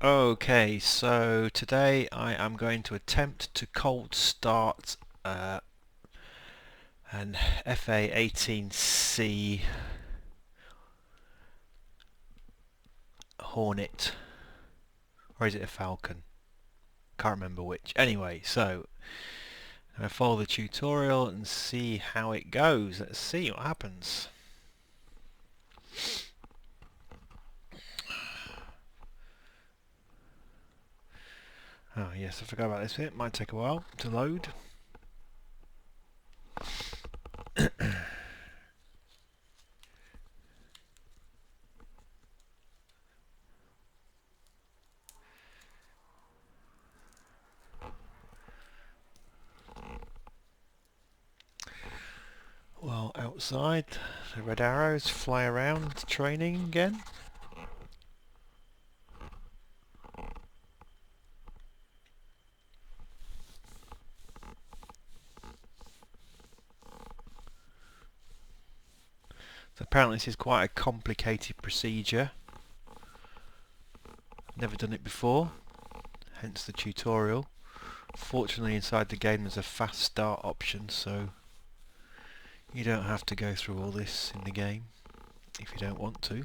Okay, so today I am going to attempt to cold start an FA-18C Hornet, or is it a Falcon? Can't remember which. Anyway, so I'm going to follow the tutorial and see how it goes. Let's see what happens. Oh yes, I forgot about this bit. Might take a while to load. Well, outside, the red arrows fly around training again. So apparently this is quite a complicated procedure. Never done it before, hence the tutorial. Fortunately inside the game there's a fast start option, so you don't have to go through all this in the game if you don't want to.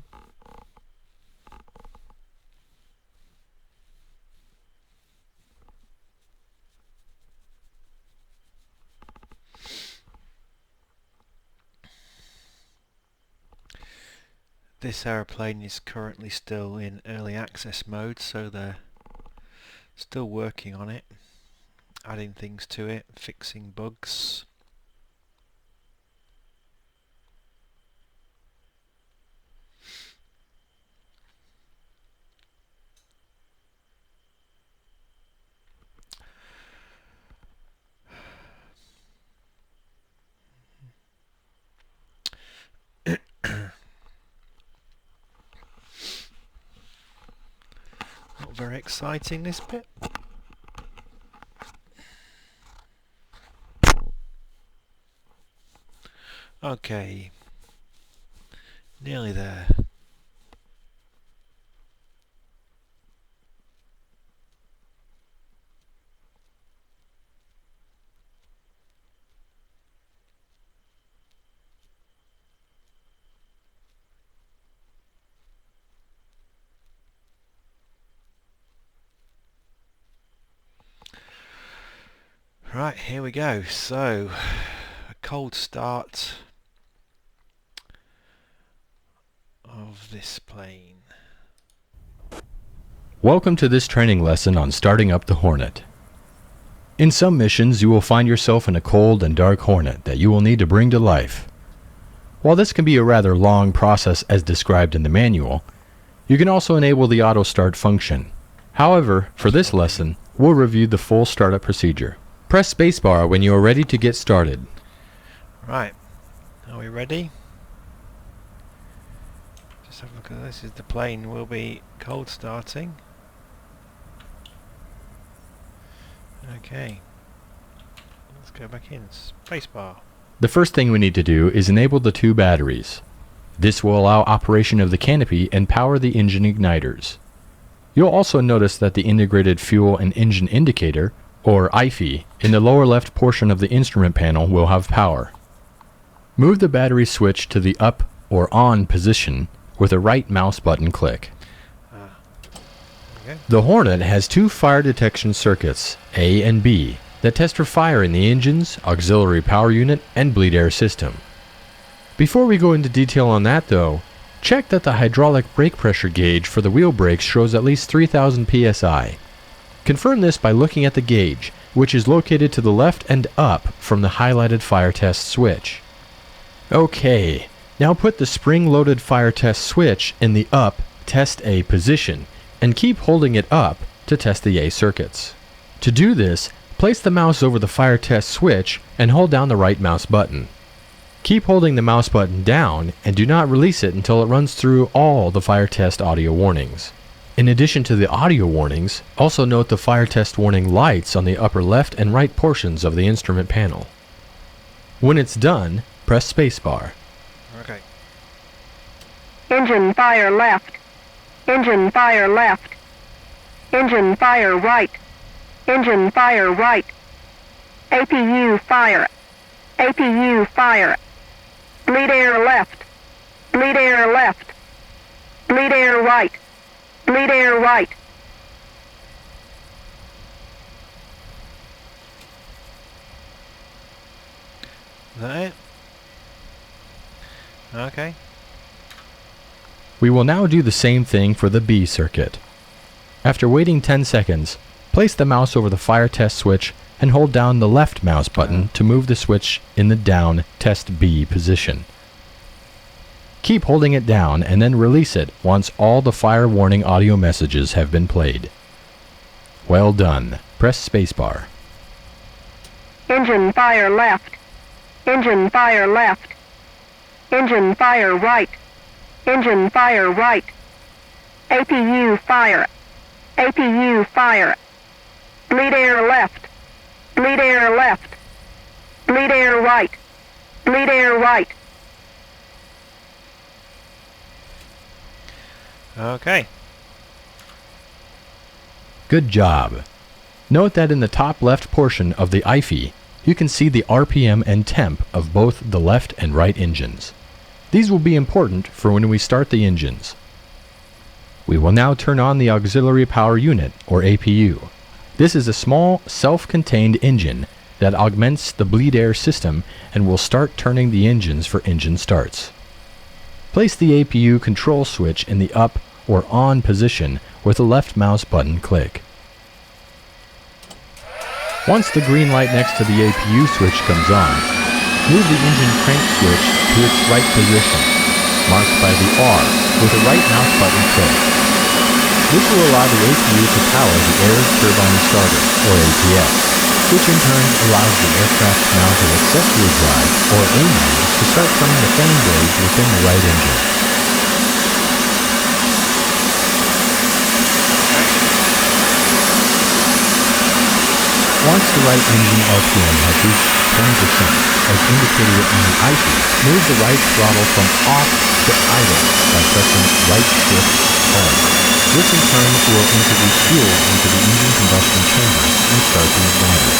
This aeroplane is currently still in early access mode, so they're still working on it, adding things to it, fixing bugs. Not very exciting, this bit. Okay, nearly there. Right, here we go. So, a cold start of this plane. Welcome to this training lesson on starting up the Hornet. In some missions, you will find yourself in a cold and dark Hornet that you will need to bring to life. While this can be a rather long process as described in the manual, you can also enable the auto start function. However, for this lesson, we'll review the full startup procedure. Press spacebar when you are ready to get started. Right, are we ready? Just have a look at this. This is the plane we'll be cold starting. Okay, let's go back in. Spacebar. The first thing we need to do is enable the two batteries. This will allow operation of the canopy and power the engine igniters. You'll also notice that the integrated fuel and engine indicator, or IFE, in the lower left portion of the instrument panel will have power. Move the battery switch to the up or on position with a right mouse button click. Okay. The Hornet has two fire detection circuits, A and B, that test for fire in the engine's auxiliary power unit and bleed air system. Before we go into detail on that though, check that the hydraulic brake pressure gauge for the wheel brakes shows at least 3000 psi. Confirm this by looking at the gauge, which is located to the left and up from the highlighted fire test switch. Okay, now put the spring-loaded fire test switch in the up test A position and keep holding it up to test the A circuits. To do this, place the mouse over the fire test switch and hold down the right mouse button. Keep holding the mouse button down and do not release it until it runs through all the fire test audio warnings. In addition to the audio warnings, also note the fire test warning lights on the upper left and right portions of the instrument panel. When it's done, press spacebar. Okay. Engine fire left. Engine fire left. Engine fire right. Engine fire right. APU fire. APU fire. Bleed air left. Bleed air left. Bleed air right. Bleed air right. Is that it? Okay. We will now do the same thing for the B circuit. After waiting 10 seconds, place the mouse over the fire test switch and hold down the left mouse button to move the switch in the down test B position. Keep holding it down and then release it once all the fire warning audio messages have been played. Well done. Press spacebar. Engine fire left. Engine fire left. Engine fire right. Engine fire right. APU fire. APU fire. Bleed air left. Bleed air left. Bleed air right. Bleed air right. Okay. Good job. Note that in the top left portion of the IFE, you can see the RPM and temp of both the left and right engines. These will be important for when we start the engines. We will now turn on the auxiliary power unit, or APU. This is a small, self-contained engine that augments the bleed air system and will start turning the engines for engine starts. Place the APU control switch in the up or on position with the left mouse button click. Once the green light next to the APU switch comes on, move the engine crank switch to its right position, marked by the R with the right mouse button click. This will allow the APU to power the Air Turbine Starter, or ATS, which in turn allows the aircraft mounted accessory drive, or AMAG, to start turning the fan blades within the right engine. Once the right engine RPM has reached 20%, as indicated on the IFE, move the right throttle from off to idle by pressing right shift home. This in turn will introduce fuel into the engine combustion chamber and start the igniter.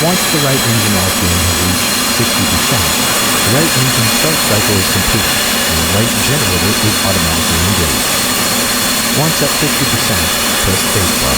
Once the right engine RPM has reached 60%, the right engine start cycle is complete and the right generator is automatically engaged. Once at 50%, press spacebar.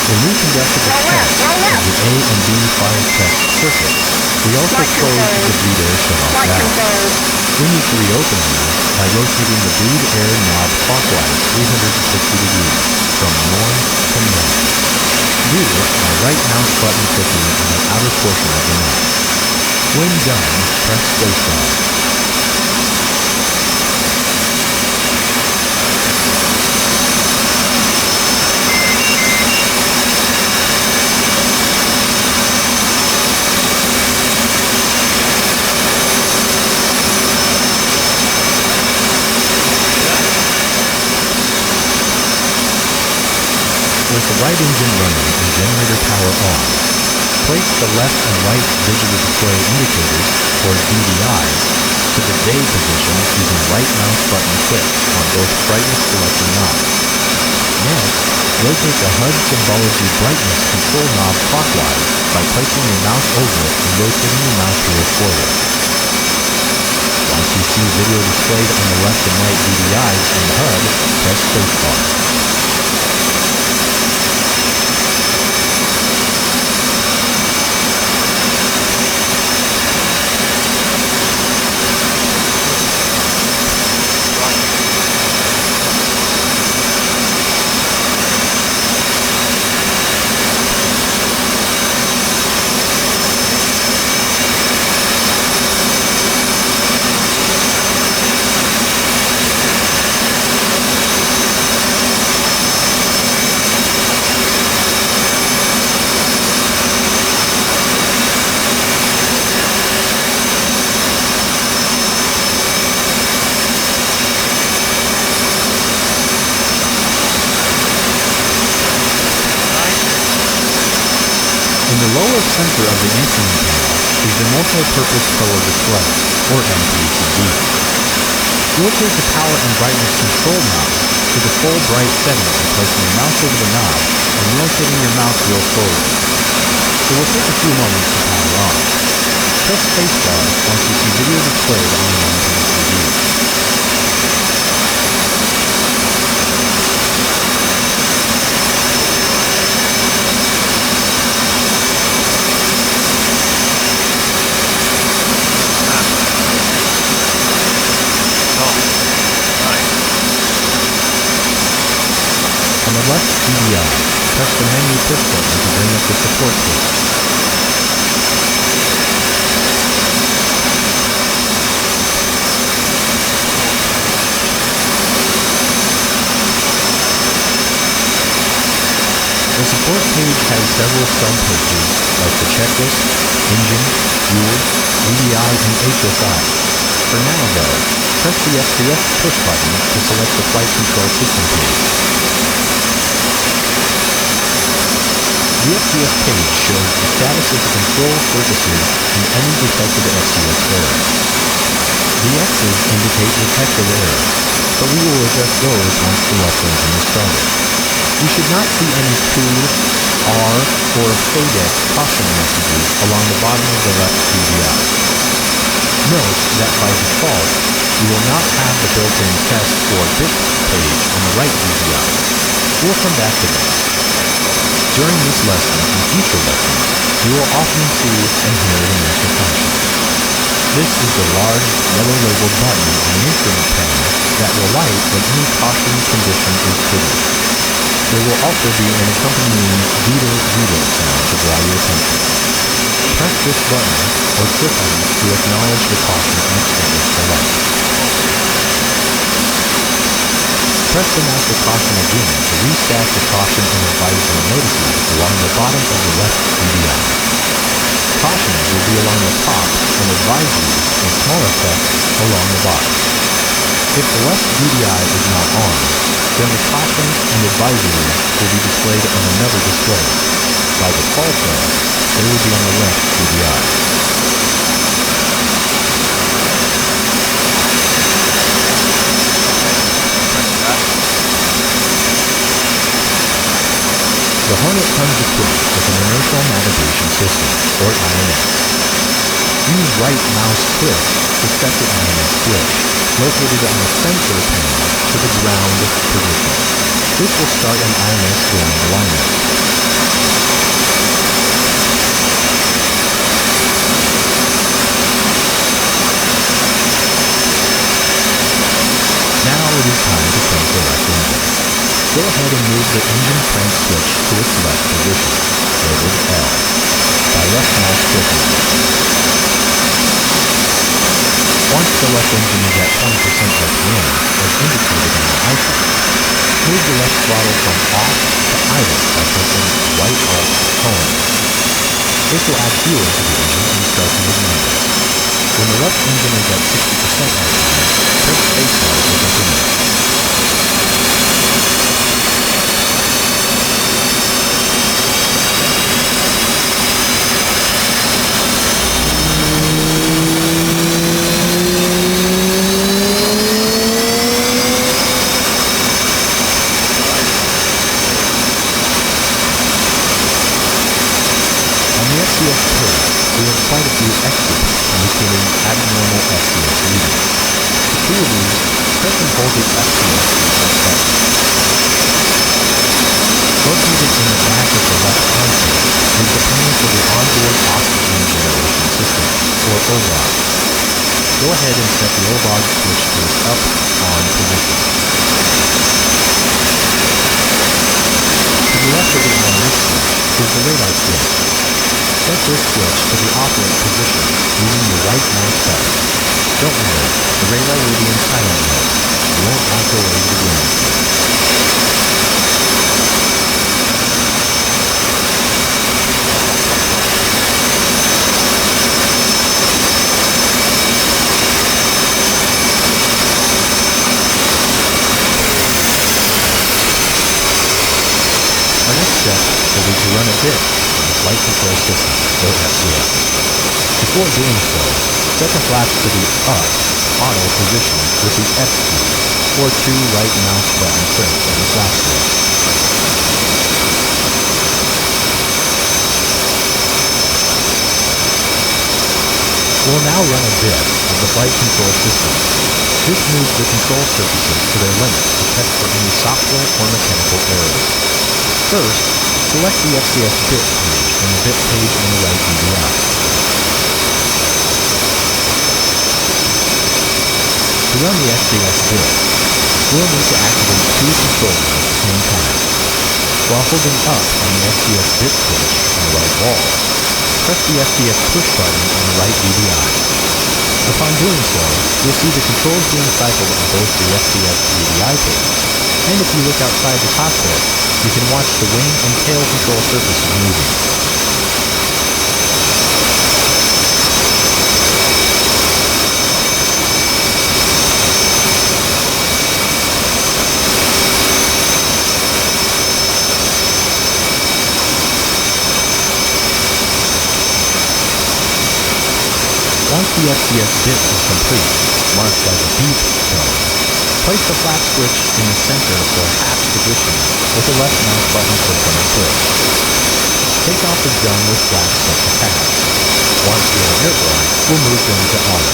When we conducted the test of the A and B fire test circuits, we also closed the bleed air shutoff valve. We need to reopen them by rotating the bleed air knob clockwise 360 degrees, from norm to norm. Do by right mouse button clicking on the outer portion of the knob. When done, press spacebar. With the right engine running and generator power on, place the left and right digital display indicators, or DDIs, to the day position using right mouse button click on both brightness selecting knobs. Next, rotate the HUD symbology brightness control knob clockwise by placing your mouse over it and rotating the mouse wheel forward. Once you see video displayed on the left and right DDIs in the HUD, press spacebar. of the instrument panel is the Multi-Purpose Color Display, or MPCD. Rotate the power and brightness control knob to the full bright setting by placing your mouse over the knob and rotating your mouse wheel forward. It will take a few moments to power on. Press spacebar once you see video displayed on the MPCD. On the left DDI, press the menu push button to bring up the support page. The support page has several sub-pages like the checklist, engine, fuel, DDI, and HSI. For now, though, press the FPS push button to select the flight control system page. The FPS page shows the status of the control surfaces and any detected FCS errors. The X's indicate detected errors, but we will address those once the left engine is started. You should not see any Q, R, or FADEC caution messages along the bottom of the left DDI. Note that by default, you will not have the built-in test or bit page on the right DDI. We'll come back to this. During this lesson and future lessons, you will often see and hear the master caution. This is the large yellow labeled button on the instrument panel that will light when any caution condition is triggered. There will also be an accompanying doodle sound to draw your attention. Press this button or click on it to acknowledge the caution and extinguish the light. Press the master caution again to restack the caution and advisory notices along the bottom of the left DDI. Cautions will be along the top and advisories and smaller text along the bottom. If the left DDI is not on, then the cautions and advisories will be displayed on another display. By default, though, they will be on the left DDI. The Hornet comes equipped with an inertial navigation system, or INS. Use right mouse click to set the INS switch, located on the sensor panel, to the ground position. This will start an INS ground alignment. Now it is time to crank the left engine. Go ahead and move the engine crank switch to its left position, labeled L, by left mouse clicking. Once the left engine is at 20% RPM, as indicated on the icon, move the left throttle from off to idle by pressing right alt home. This will add fuel to the engine and start the ignition. When the left engine is at 60% RPM, press spacebar to continue. FCS page, we have quite a few X's indicating abnormal FCS readings. To clear these, press and hold the FCS reset button. Located in the back of the left console is the panel for the onboard oxygen generation system, or OBOG. Go ahead and set the OBOG switch to its up-on position. To the left of the INS switch is the radar switch. Set this switch to the operate position using the right mouse button. Don't worry, the radar will be in silent mode. You won't microwave the ground. Our next step will be to run a bit on the flight Control System, or FCS. Before doing so, set the flaps to the up auto position with the F key, or 2 right mouse button clicks on the flap switch. We'll now run a bit of the flight control system. This moves the control surfaces to their limits to test for any software or mechanical errors. First, select the FCS bit page from the bit page on the right DDI. To run the FCS bit, we'll need to activate 2 controls at the same time. While holding up on the FCS bit switch on the right wall, press the FCS push button on the right DDI. Upon doing so, you'll see the controls being cycled on both the FCS DDI page, and if you look outside the cockpit, you can watch the wing and tail control surfaces moving. Once the FCS bit is complete, marked by the beep tone, place the flap switch in the center for half position with the left mouse button click on the switch. Takeoff is done with flaps set to pass. Once we are airborne, we'll move them to auto.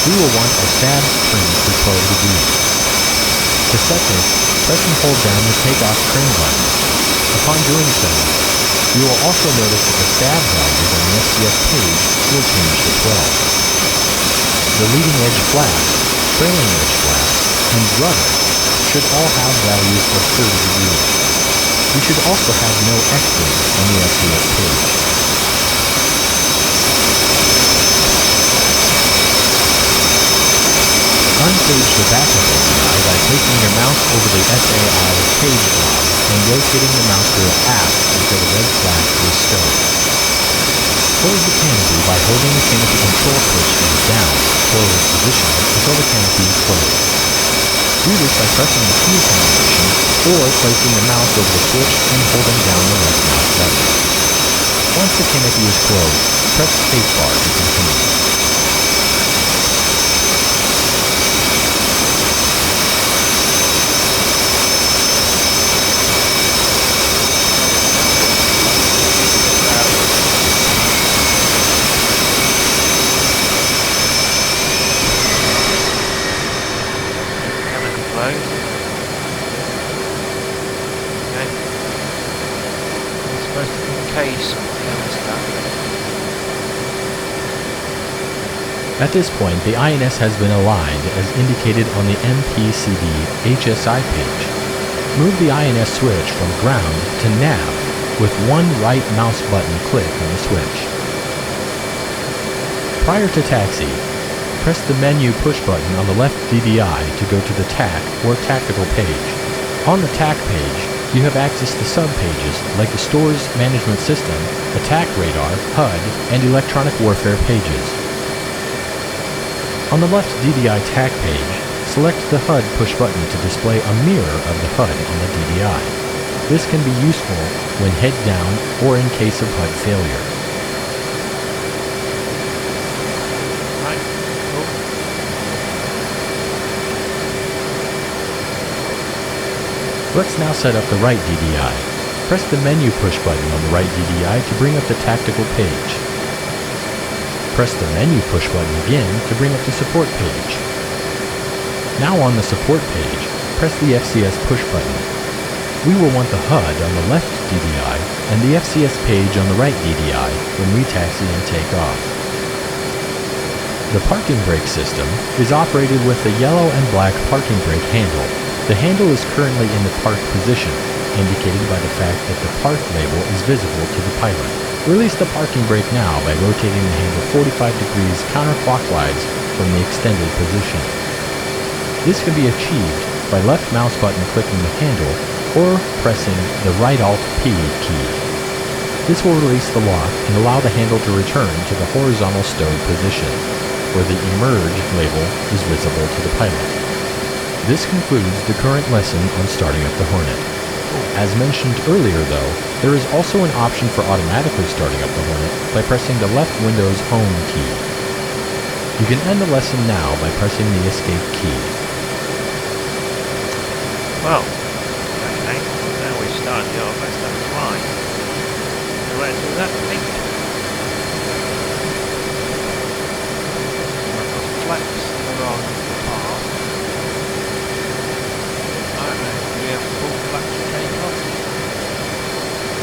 We will want our stabs trimmed to 12 degrees. To set this, press and hold down the takeoff trim button. Upon doing so, you will also notice that the stab values on the FCS page will change to 12. The leading edge flaps, trailing edge flaps, and rudder should all have values of 30 degrees. We should also have no X's on the FCS page. Unstage the backup SAI by placing your mouse over the SAI page knob and rotating the mouse wheel aft until the red flash is stowed. Close the canopy by holding the canopy control switch in the down, closed position until the canopy is closed. Do this by pressing the key combination or placing the mouse over the switch and holding down the left mouse button. Once the canopy is closed, press spacebar to continue. At this point, the INS has been aligned as indicated on the MPCD HSI page. Move the INS switch from ground to nav with one right mouse button click on the switch. Prior to taxi, press the menu push button on the left DDI to go to the TAC or tactical page. On the TAC page, you have access to sub-pages like the Stores Management System, Attack Radar, HUD, and Electronic Warfare pages. On the left DDI TAC page, select the HUD push button to display a mirror of the HUD on the DDI. This can be useful when head down or in case of HUD failure. Right, cool. Let's now set up the right DDI. Press the menu push button on the right DDI to bring up the tactical page. Press the menu push button again to bring up the support page. Now on the support page, press the FCS push button. We will want the HUD on the left DDI and the FCS page on the right DDI when we taxi and take off. The parking brake system is operated with the yellow and black parking brake handle. The handle is currently in the park position, indicated by the fact that the park label is visible to the pilot. Release the parking brake now by rotating the handle 45 degrees counterclockwise from the extended position. This can be achieved by left mouse button clicking the handle or pressing the right Alt P key. This will release the lock and allow the handle to return to the horizontal stowed position, where the Emerge label is visible to the pilot. This concludes the current lesson on starting up the Hornet. As mentioned earlier though, there is also an option for automatically starting up the Hornet by pressing the left Windows Home key. You can end the lesson now by pressing the Escape key. Well, okay, now we've started the off, let's have a fly. So let's do that, I think. I've got flaps that are on part. I don't know, do we have full flaps to take off?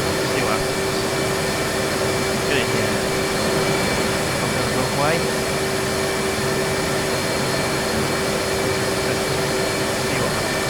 Let's see what happens. Get it here. Not going the wrong way. Let's see what happens.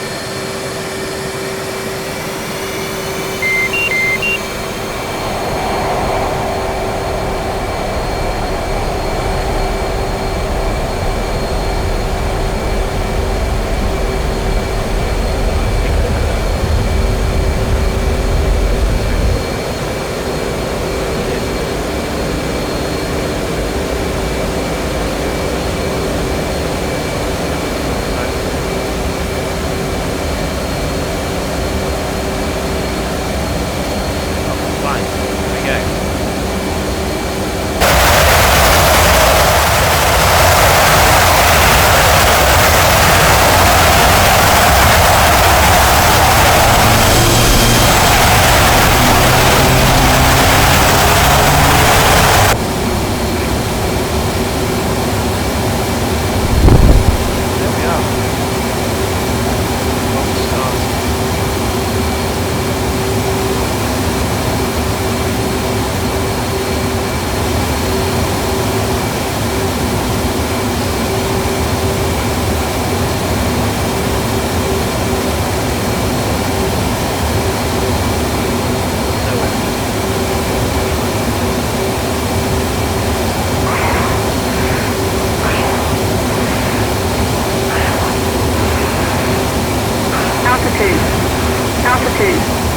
Altitude.